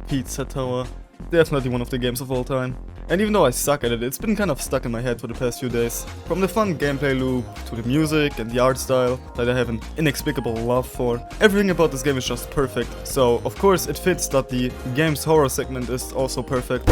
Pizza Tower. Definitely one of the games of all time. And even though I suck at it, it's been kind of stuck in my head for the past few days. From the fun gameplay loop, to the music and the art style that I have an inexplicable love for. Everything about this game is just perfect. So, of course, it fits that the game's horror segment is also perfect.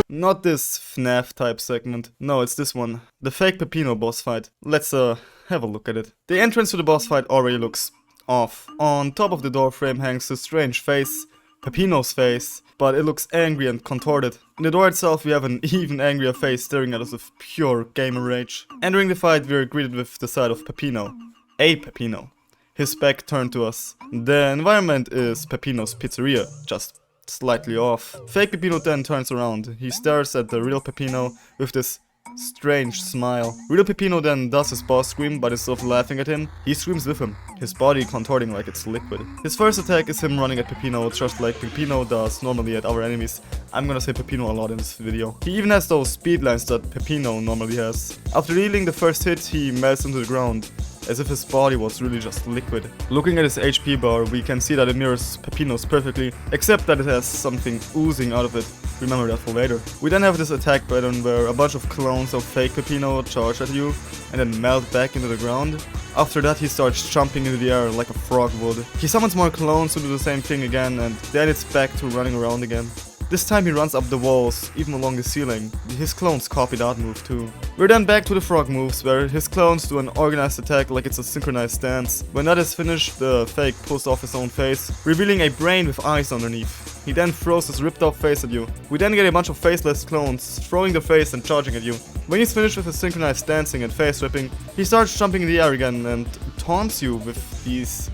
Not this FNAF type segment. No, it's this one. The Fake Peppinos Boss fight. Let's have a look at it. The entrance to the boss fight already looks off. On top of the door frame hangs this strange face. Peppinos' face, but it looks angry and contorted. In the door itself we have an even angrier face staring at us with pure gamer rage. Entering the fight we are greeted with the sight of Peppino. A Peppino. His back turned to us. The environment is Peppinos' pizzeria, just slightly off. Fake Peppino then turns around. He stares at the real Peppino with this strange smile. Real Peppino then does his boss scream, but instead of laughing at him, he screams with him, his body contorting like it's liquid. His first attack is him running at Peppino, just like Peppino does normally at our enemies. I'm gonna say Peppino a lot in this video. He even has those speed lines that Peppino normally has. After dealing the first hit, he melts into the ground, as if his body was really just liquid. Looking at his HP bar, we can see that it mirrors Peppino's perfectly, except that it has something oozing out of it. Remember that for later. We then have this attack pattern where a bunch of clones of fake Peppino charge at you and then melt back into the ground. After that he starts jumping into the air like a frog would. He summons more clones to do the same thing again, and then it's back to running around again. This time he runs up the walls, even along the ceiling. His clones copy that move too. We're then back to the frog moves, where his clones do an organized attack like it's a synchronized dance. When that is finished, the fake pulls off his own face, revealing a brain with eyes underneath. He then throws his ripped off face at you. We then get a bunch of faceless clones, throwing their face and charging at you. When he's finished with his synchronized dancing and face ripping, he starts jumping in the air again and taunts you with these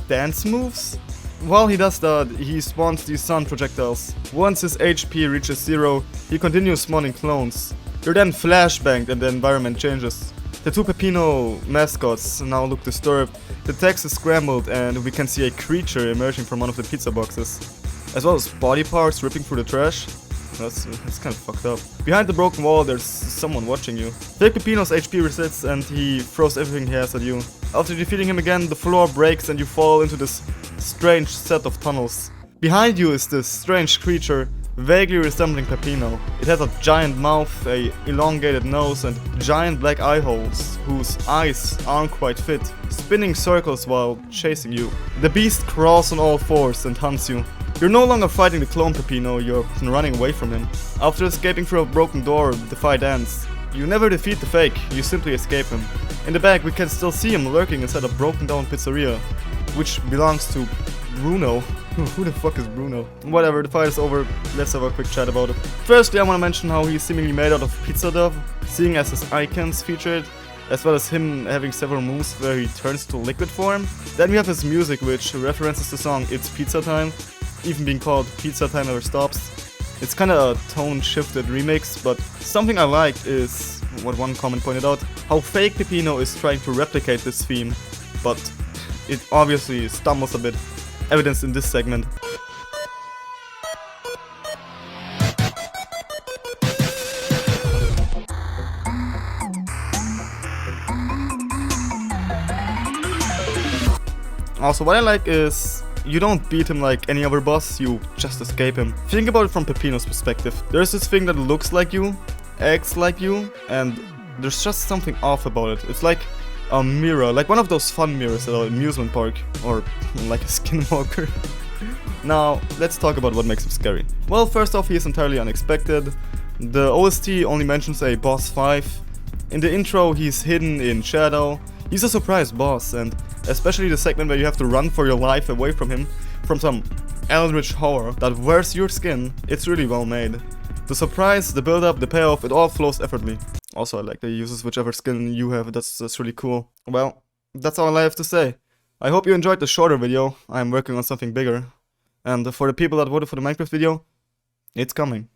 dance moves? While he does that, he spawns these sun projectiles. Once his HP reaches 0, he continues spawning clones. They're then flashbanged and the environment changes. The two Peppino mascots now look disturbed, the text is scrambled, and we can see a creature emerging from one of the pizza boxes. As well as body parts ripping through the trash. That's kind of fucked up. Behind the broken wall there's someone watching you. Fake Peppino's HP resets and he throws everything he has at you. After defeating him again, the floor breaks and you fall into this strange set of tunnels. Behind you is this strange creature, vaguely resembling Peppino. It has a giant mouth, a elongated nose, and giant black eye holes, whose eyes aren't quite fit, spinning circles while chasing you. The beast crawls on all fours and hunts you. You're no longer fighting the clone Peppino, you're running away from him. After escaping through a broken door, the fight ends. You never defeat the fake, you simply escape him. In the back we can still see him lurking inside a broken down pizzeria, which belongs to Bruno. Who the fuck is Bruno? Whatever, the fight is over, let's have a quick chat about it. Firstly, I want to mention how he's seemingly made out of pizza dough, seeing as his icons featured, as well as him having several moves where he turns to liquid form. Then we have his music, which references the song It's Pizza Time, even being called Pizza Time Never Stops. It's kinda a tone-shifted remix, but something I like is, what one comment pointed out, how Fake Peppino is trying to replicate this theme, but it obviously stumbles a bit, evidenced in this segment. Also, what I like is you don't beat him like any other boss, you just escape him. Think about it from Peppino's perspective. There's this thing that looks like you, acts like you, and there's just something off about it. It's like a mirror, like one of those fun mirrors at an amusement park, or like a skinwalker. Now, let's talk about what makes him scary. Well, first off, he is entirely unexpected. The OST only mentions a boss 5. In the intro, he's hidden in shadow. He's a surprise boss, and especially the segment where you have to run for your life away from him, from some eldritch horror that wears your skin, it's really well made. The surprise, the build up, the payoff, it all flows effortlessly. Also, I like that he uses whichever skin you have, that's really cool. Well, that's all I have to say. I hope you enjoyed the shorter video, I'm working on something bigger. And for the people that voted for the Minecraft video, it's coming.